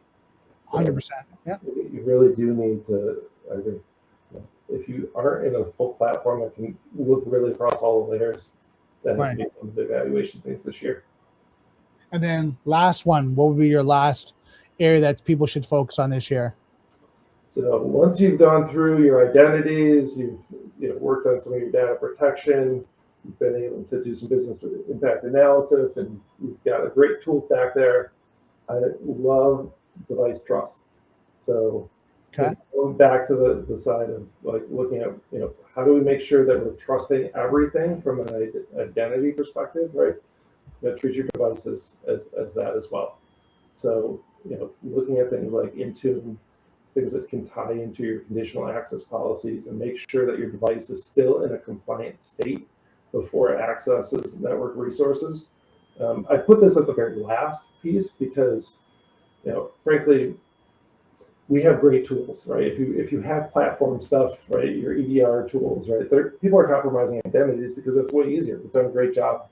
So 100%. Yeah. You really do need to, I think, if you aren't in a full platform that can look really across all the layers, that has to be one of the evaluation things this year. And then last one, what would be your last area that people should focus on this year? So once you've gone through your identities, you've worked on some of your data protection, you've been able to do some business impact analysis, and you've got a great tool stack there. I love device trust. So going back to the side of like looking at, how do we make sure that we're trusting everything from an identity perspective, right? That treats your devices as that as well. So, looking at things like Intune, things that can tie into your conditional access policies and make sure that your device is still in a compliant state before it accesses network resources. I put this at the very last piece because, frankly, we have great tools, right? If you have platform stuff, right, your EDR tools, right, people are compromising identities because it's way easier. We've done a great job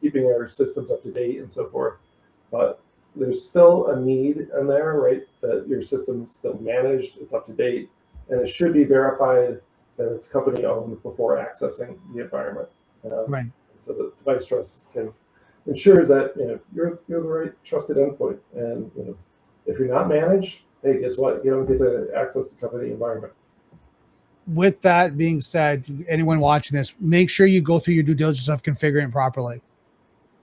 keeping our systems up to date and so forth. But there's still a need in there, right, that your system's still managed, it's up to date, and it should be verified that it's company owned before accessing the environment. So the device trust kind of ensures that you're the right trusted endpoint. And if you're not managed, hey, guess what? You don't get to access the company environment. With that being said, anyone watching this, make sure you go through your due diligence of configuring it properly.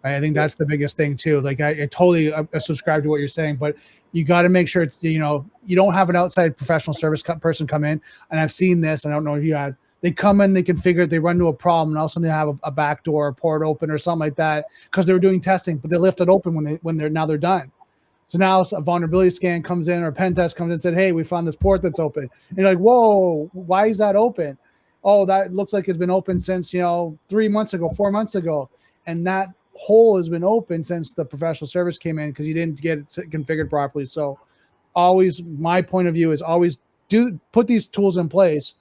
I think that's the biggest thing too. Like I totally subscribe to what you're saying, but you got to make sure it's, you don't have an outside professional service person come in. And I've seen this. I don't know if you had, they come in, they configure it, they run into a problem, and all of a sudden they have a back door, a port open or something like that because they were doing testing, but they left it open when they're done. So now a vulnerability scan comes in or a pen test comes in and said, hey, we found this port that's open. And you're like, whoa, why is that open? Oh, that looks like it's been open since, 3 months ago, 4 months ago. And that hole has been open since the professional service came in because you didn't get it configured properly. So always, my point of view is always put these tools in place,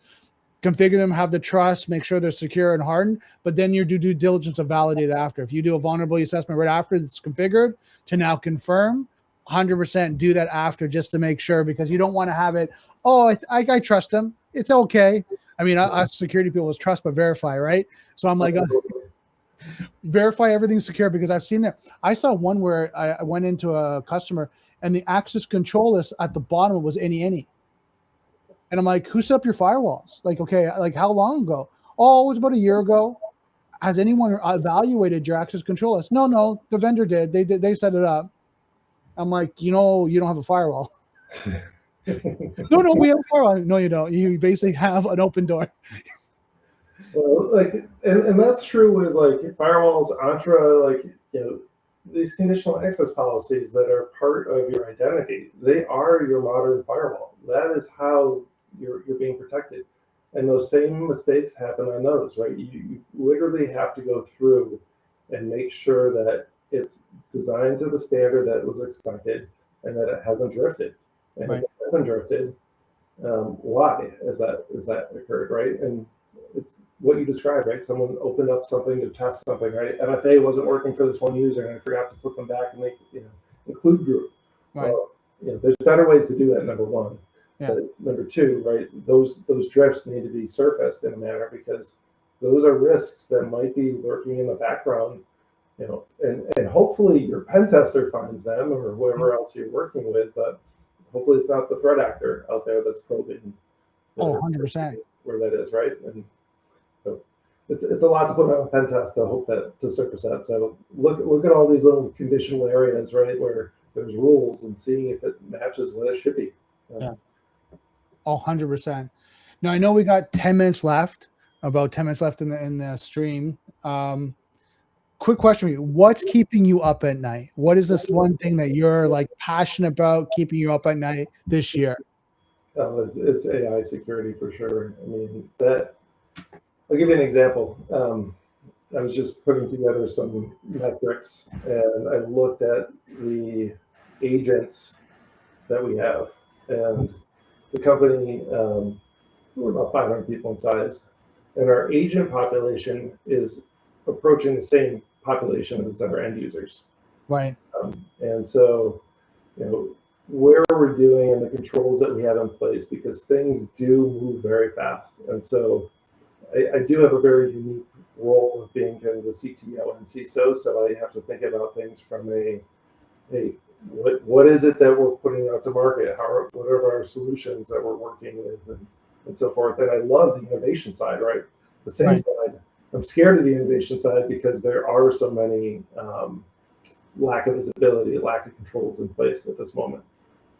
configure them, have the trust, make sure they're secure and hardened, but then you do due diligence to validate it after. If you do a vulnerability assessment right after it's configured to now confirm, 100% do that after just to make sure, because you don't want to have it, oh, I trust them, it's okay. I mean, us security people is trust but verify, right? So I'm like, verify everything's secure, because I've seen that. I saw one where I went into a customer and the access control list at the bottom was any. And I'm like, who set up your firewalls? Like, okay, like how long ago? Oh, it was about a year ago. Has anyone evaluated your access control list? No, the vendor did. They set it up. I'm like, you don't have a firewall. No, we have a firewall. No, you don't. You basically have an open door. Well, and that's true with like firewalls, Entra, like, these conditional access policies that are part of your identity, they are your modern firewall. That is how you're being protected. And those same mistakes happen on those, right? You literally have to go through and make sure that it's designed to the standard that was expected and that it hasn't drifted. And Right. if it hasn't drifted, why has that occurred, right? And it's what you described, right? Someone opened up something to test something, right? MFA wasn't working for this one user, and I forgot to put them back and make include group. Right. Well, there's better ways to do that. Number one, Yeah. but number two, right? Those drifts need to be surfaced in a manner because those are risks that might be lurking in the background, and hopefully your pen tester finds them or whoever else you're working with, but hopefully it's not the threat actor out there that's probing. 100%. Where that is, right? And so it's a lot to put on a pen test to hope to surface that. So look at all these little conditional areas, right, where there's rules and seeing if it matches what it should be. Yeah. 100%. Now I know we got 10 minutes left, about 10 minutes left in the stream. Quick question for you. What's keeping you up at night? What is this one thing that you're like passionate about keeping you up at night this year? It's AI security for sure. I mean, I'll give you an example. I was just putting together some metrics and I looked at the agents that we have, and the company, we're about 500 people in size, and our agent population is approaching the same population as our end users. Right. And so, where we're doing and the controls that we have in place, because things do move very fast. And so I do have a very unique role of being kind of the CTO and CISO. So I have to think about things from what is it that we're putting out to market? What are our solutions that we're working with and so forth. And I love the innovation side, right? The same Right. side, I'm scared of the innovation side because there are so many lack of visibility, lack of controls in place at this moment.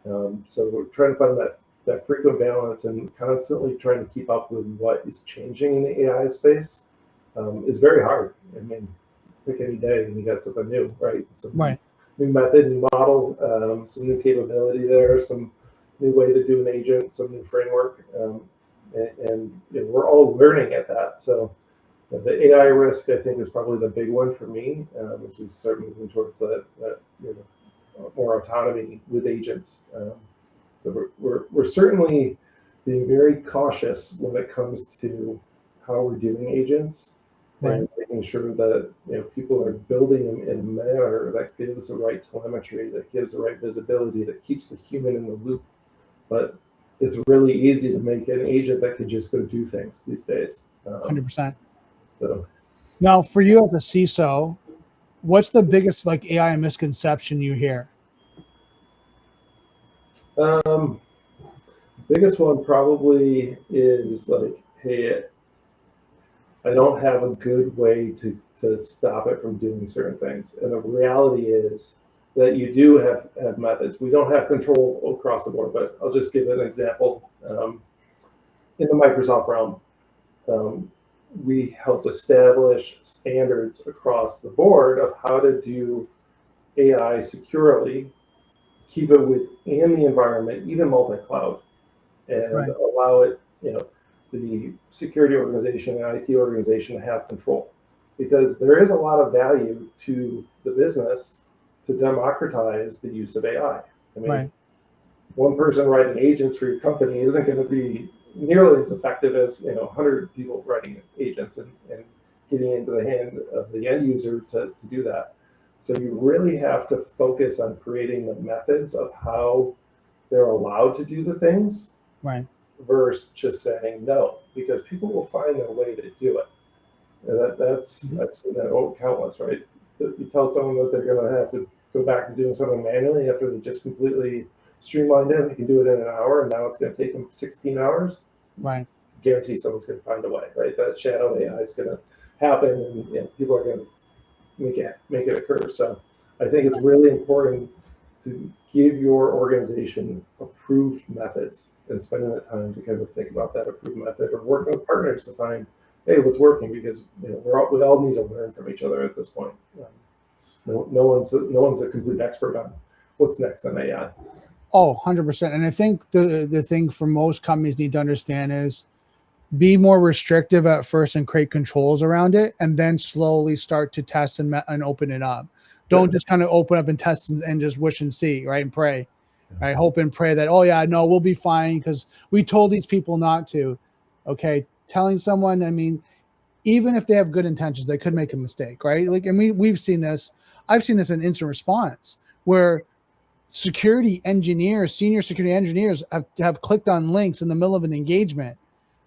So we're trying to find that frequent balance and constantly trying to keep up with what is changing in the AI space is very hard. I mean, pick any day and you got something new, right? Some new method, new model, some new capability there, some new way to do an agent, some new framework, and we're all learning at that. So the AI risk, I think, is probably the big one for me as we start moving towards that more autonomy with agents. So we're certainly being very cautious when it comes to how we're doing agents, and making sure that people are building them in a manner that gives the right telemetry, that gives the right visibility, that keeps the human in the loop. But it's really easy to make an agent that can just go do things these days. 100%. So now, for you as a CISO, what's the biggest AI misconception you hear? Biggest one probably is hey, I don't have a good way to stop it from doing certain things. And the reality is that you do have methods. We don't have control across the board, but I'll just give an example. In the Microsoft realm, we help establish standards across the board of how to do AI securely, keep it within the environment, even multi-cloud, and allow it, the security organization and IT organization to have control. Because there is a lot of value to the business to democratize the use of AI. I mean, one person writing agents for your company isn't going to be nearly as effective as 100 people writing agents and getting into the hand of the end user to do that. So you really have to focus on creating the methods of how they're allowed to do the things, versus just saying no, because people will find their way to do it. And I've seen that countless, right? You tell someone that they're going to have to go back to doing something manually after they just completely streamlined it. They can do it in an hour, and now it's going to take them 16 hours. Guarantee someone's going to find a way, right? That shadow AI is going to happen, and people are going to make it occur. So I think it's really important to give your organization approved methods and spending that time to kind of think about that approved method, or working with partners to find, hey, what's working, because we all need to learn from each other at this point. No one's a complete expert on what's next on AI. Oh, 100%. And I think the thing for most companies need to understand is be more restrictive at first and create controls around it, and then slowly start to test and open it up. Don't just kind of open up and test and just wish and see, right? And pray, right? Hope and pray that, oh yeah, no, we'll be fine because we told these people not to. Okay. Telling someone, I mean, even if they have good intentions, they could make a mistake, right? Like, and we've seen this. I've seen this in incident response where security engineers, senior security engineers have clicked on links in the middle of an engagement,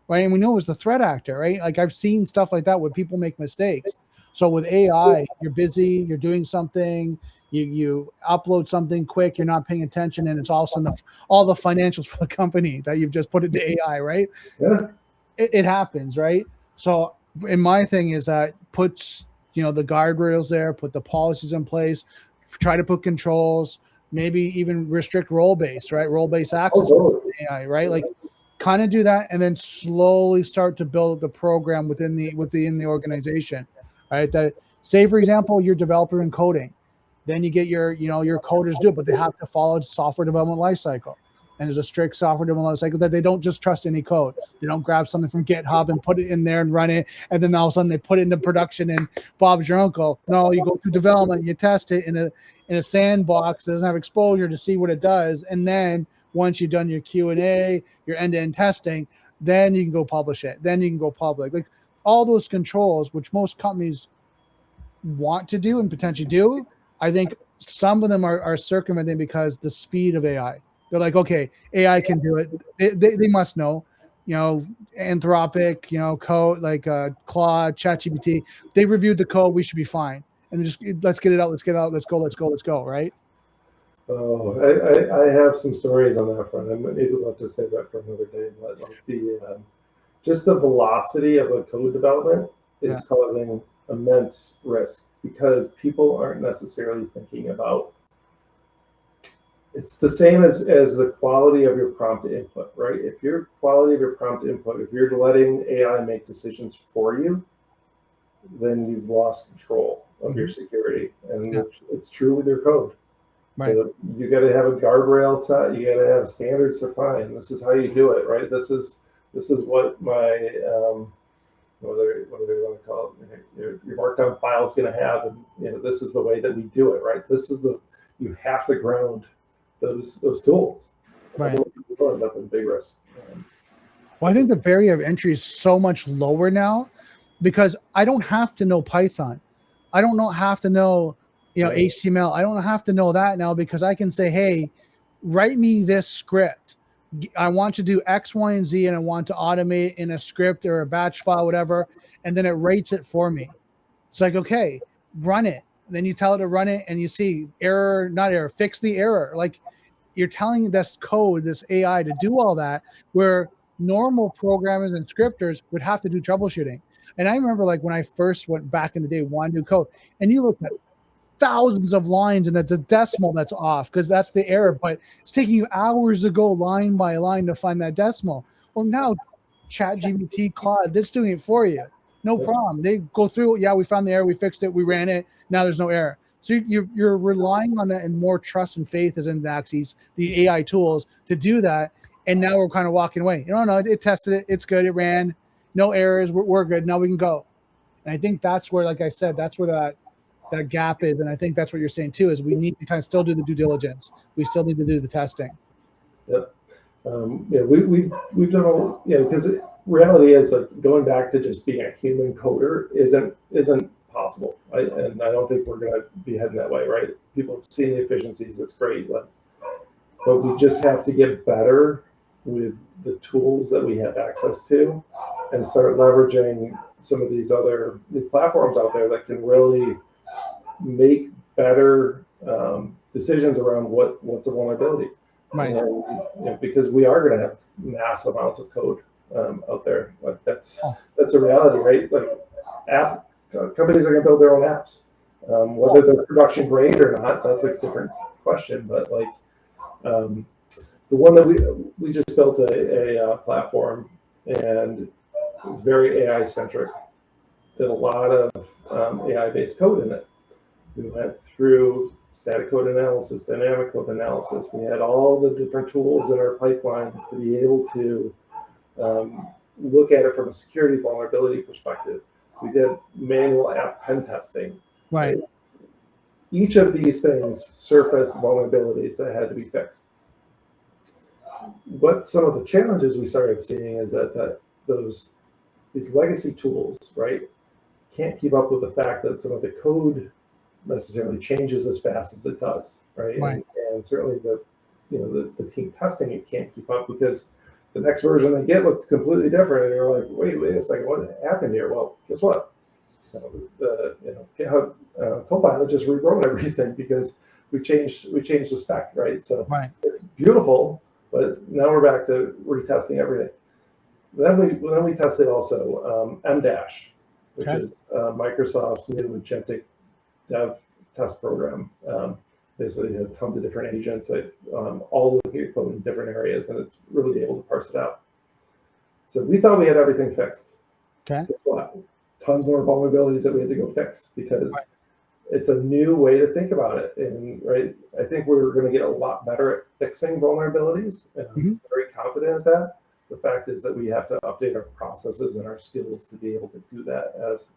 right? And we know it was the threat actor, right? Like I've seen stuff like that where people make mistakes. So with AI, you're busy, you're doing something, you upload something quick, you're not paying attention, and it's also all the financials for the company that you've just put into AI, right? Yeah. It happens, right? So in my thing is that puts, the guardrails there, put the policies in place, try to put controls, maybe even restrict role-based, right? Role-based access to AI, right? Like kind of do that, and then slowly start to build the program within the organization, right? That, say for example, you're developer in coding, then you get your coders do it, but they have to follow software development lifecycle. And there's a strict software development lifecycle that they don't just trust any code. They don't grab something from GitHub and put it in there and run it, and then all of a sudden they put it into production and Bob's your uncle. No, you go through development, you test it in a sandbox that doesn't have exposure to see what it does, and then once you've done your Q&A, your end-to-end testing, then you can go publish it. Then you can go public. Like all those controls, which most companies want to do and potentially do, I think some of them are circumventing because the speed of AI. They're like, okay, AI can do it. They must know, Anthropic, code like Claude, ChatGPT. They reviewed the code. We should be fine. And then just let's get it out. Let's go. Right. Oh, I have some stories on that front. I maybe love to save that for another day. But like just the velocity of the code development is causing immense risk because people aren't necessarily thinking about. It's the same as the quality of your prompt input, right? If your quality of your prompt input, if you're letting AI make decisions for you, then you've lost control of your security. And it's true with your code. Right. So you got to have a guardrail set. You got to have standards defined. This is how you do it, right? This is what my what do they want to call it? Your markdown file is going to have, and this is the way that we do it, right? You have to ground those tools. Right. You'll end up in big risk. Well, I think the barrier of entry is so much lower now because I don't have to know Python. I don't have to know HTML. I don't have to know that now because I can say, hey, write me this script. I want to do X, Y, and Z, and I want to automate in a script or a batch file, whatever. And then it rates it for me. It's like, okay, run it. Then you tell it to run it and you see error, not error, fix the error. Like you're telling this code, this AI to do all that, where normal programmers and scripters would have to do troubleshooting. And I remember like when I first went back in the day, wanted to do code, and you look at thousands of lines and it's a decimal that's off because that's the error, but it's taking you hours to go line by line to find that decimal. Well, now ChatGPT, Claude, that's doing it for you. No problem. They go through, yeah, we found the error, we fixed it, we ran it, now there's no error. So you're relying on that and more trust and faith as in the AI tools to do that. And now we're kind of walking away. No, it tested it, it's good, it ran, no errors, we're good, now we can go. And I think that's where, like I said, that's where that gap is. And I think that's what you're saying too, is we need to kind of still do the due diligence. We still need to do the testing. Yep. We've done all, because reality is like going back to just being a human coder isn't possible. And I don't think we're going to be heading that way, right? People have seen the efficiencies, it's great, but we just have to get better with the tools that we have access to and start leveraging some of these other platforms out there that can really make better decisions around what's a vulnerability. Right. And, because we are going to have massive amounts of code out there. Like that's a reality, right? Like companies are going to build their own apps. Whether they're production grade or not, that's a different question. But like the one that we just built a platform, and it's very AI centric. Did a lot of AI based code in it. We went through static code analysis, dynamic code analysis. We had all the different tools in our pipelines to be able to look at it from a security vulnerability perspective. We did manual app pen testing. Right. Each of these things surfaced vulnerabilities that had to be fixed. What some of the challenges we started seeing is that these legacy tools, right, can't keep up with the fact that some of the code necessarily changes as fast as it does, right? Right. And certainly the team testing it can't keep up because the next version they get looks completely different, and you're like, wait a second, what happened here? Well, guess what? GitHub Copilot just rewrote everything because we changed the spec, right? So Right. it's beautiful, but now we're back to retesting everything. Then we tested also M-Dash, which is Microsoft's new agentic dev test program. Basically, it has tons of different agents that all looking at code in different areas, and it's really able to parse it out. So we thought we had everything fixed. Okay. Guess what? Tons more vulnerabilities that we had to go fix because it's a new way to think about it. And right, I think we're going to get a lot better at fixing vulnerabilities, and I'm very confident at that. The fact is that we have to update our processes and our skills to be able to do that as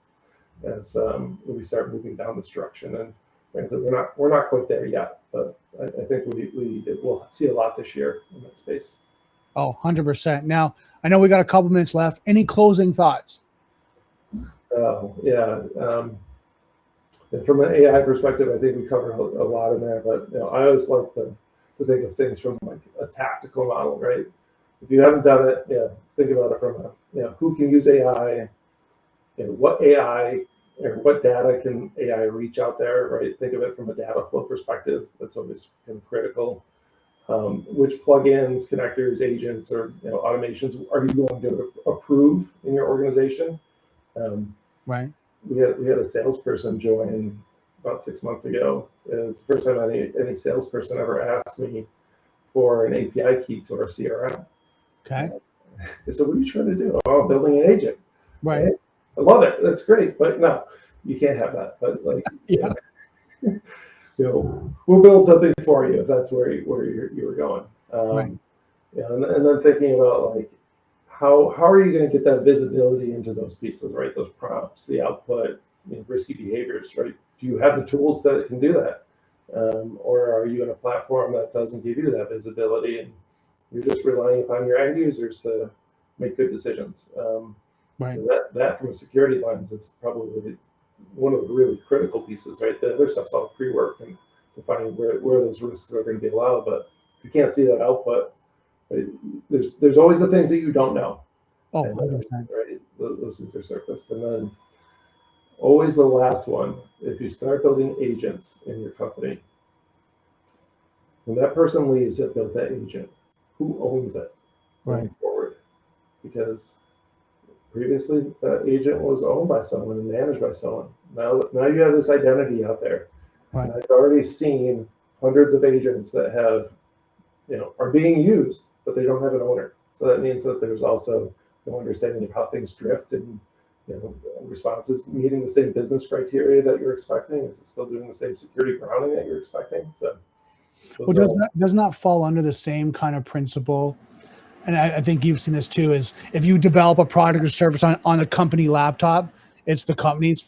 we start moving down this direction. And frankly, we're not quite there yet, but I think we'll see a lot this year in that space. Oh, 100%. Now, I know we got a couple minutes left. Any closing thoughts? And from an AI perspective, I think we covered a lot in there, but I always like to think of things from like a tactical model, right? If you haven't done it, think about it from who can use AI, what AI or what data can AI reach out there, right? Think of it from a data flow perspective. That's always kind of critical. Which plugins, connectors, agents, or automations are you going to approve in your organization? Right. We had a salesperson join about 6 months ago. It's the first time any salesperson ever asked me for an API key to our CRM. Okay. I said, what are you trying to do? Oh, I'm building an agent. Right. I love it. That's great. But no, you can't have that. But like, we'll build something for you if that's where you were going. Right. And then thinking about like, how are you going to get that visibility into those pieces, right? Those prompts, the output, risky behaviors, right? Do you have the tools that can do that? Or are you in a platform that doesn't give you that visibility and you're just relying upon your end users to make good decisions? Right. So that from a security lens is probably one of the really critical pieces, right? The other stuff's all pre-work and defining where those risks are going to be allowed. But if you can't see that output, right, there's always the things that you don't know. Oh, and, 100%. right? Those things are surfaced. And then always the last one, if you start building agents in your company, when that person leaves that built that agent, who owns it going forward? Because previously that agent was owned by someone and managed by someone. Now you have this identity out there. Right. And I've already seen hundreds of agents that have, are being used, but they don't have an owner. So that means that there's also no understanding of how things drift and responses meeting the same business criteria that you're expecting. Is it still doing the same security grounding that you're expecting? So, well, doesn't that fall under the same kind of principle? And I think you've seen this too, is if you develop a product or service on a company laptop, it's the company's,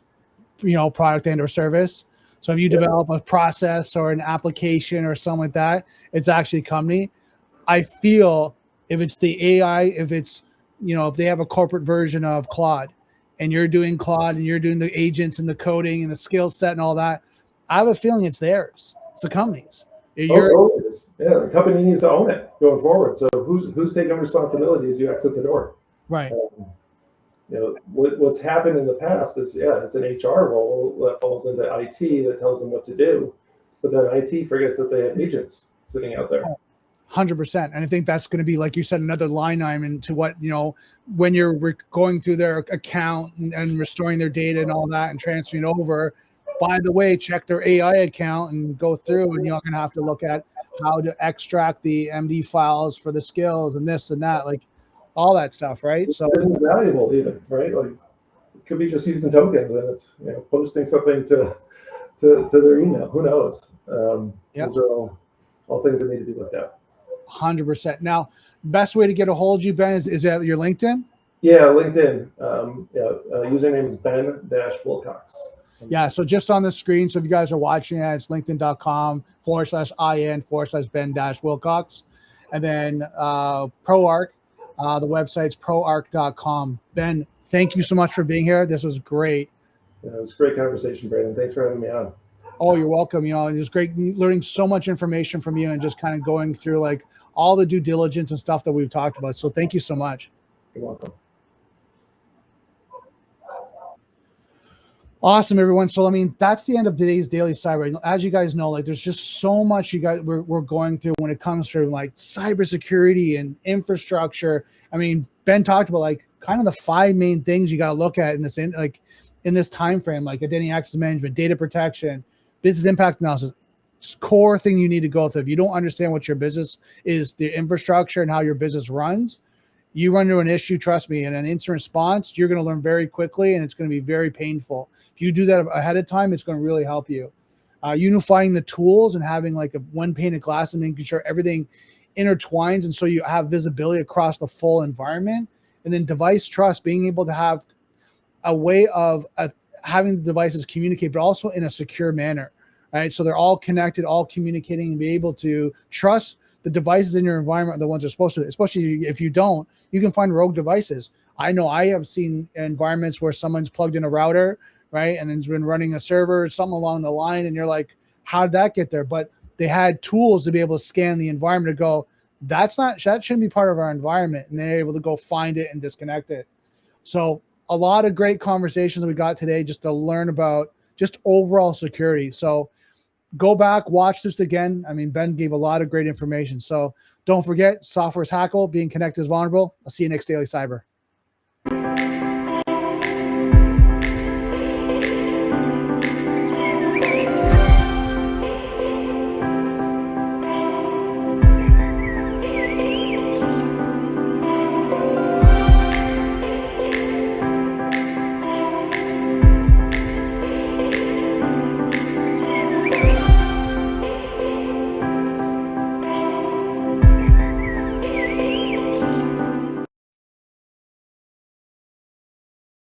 product and or service. So if you develop a process or an application or something like that, it's actually a company. I feel if it's the AI, if it's, if they have a corporate version of Claude and you're doing Claude and you're doing the agents and the coding and the skill set and all that, I have a feeling it's theirs. It's the company's. The company needs to own it going forward. So who's taking responsibility as you exit the door? Right. What's happened in the past is it's an HR role that falls into IT that tells them what to do, but then IT forgets that they have agents sitting out there. 100%. And I think that's going to be, like you said, another line item into what, when you're going through their account and restoring their data and all that and transferring it over. By the way, check their AI account and go through, and you're going to have to look at how to extract the MD files for the skills and this and that, like all that stuff, right? So it isn't valuable even, right? Like it could be just using tokens and it's posting something to to their email. Who knows? Yep. Those are all things that need to be looked at. 100%. Now, best way to get a hold of you, Ben, is that your LinkedIn? Yeah, LinkedIn. Username is Ben-Wilcox. Yeah, so just on the screen, so if you guys are watching it, it's linkedin.com/in/Ben-Wilcox. And then ProArch, the website's proarch.com. Ben, thank you so much for being here. This was great. Yeah, it was a great conversation, Brandon. Thanks for having me on. Oh, you're welcome. You know, it was great learning so much information from you and just kind of going through like all the due diligence and stuff that we've talked about. So thank you so much. You're welcome. Awesome, everyone. So, I mean, that's the end of today's Daily Cyber. As you guys know, like there's just so much we're going through when it comes to like cybersecurity and infrastructure. I mean, Ben talked about like kind of the 5 main things you got to look at in this time frame, like identity access management, data protection, business impact analysis. Core thing you need to go through. If you don't understand what your business is, the infrastructure and how your business runs, you run into an issue, trust me, in an instant response, you're going to learn very quickly and it's going to be very painful. If you do that ahead of time, it's going to really help you. Unifying the tools and having like a one pane of glass and making sure everything intertwines. And so you have visibility across the full environment. And then device trust, being able to have a way of having the devices communicate, but also in a secure manner, right? So they're all connected, all communicating, and be able to trust the devices in your environment are the ones they're supposed to, especially if you don't, you can find rogue devices. I know I have seen environments where someone's plugged in a router, right? And then's been running a server, something along the line. And you're like, how did that get there? But they had tools to be able to scan the environment to go, that shouldn't be part of our environment. And they're able to go find it and disconnect it. So a lot of great conversations that we got today just to learn about just overall security. So go back, watch this again. I mean, Ben gave a lot of great information. So don't forget, software is hackable, being connected is vulnerable. I'll see you next Daily Cyber.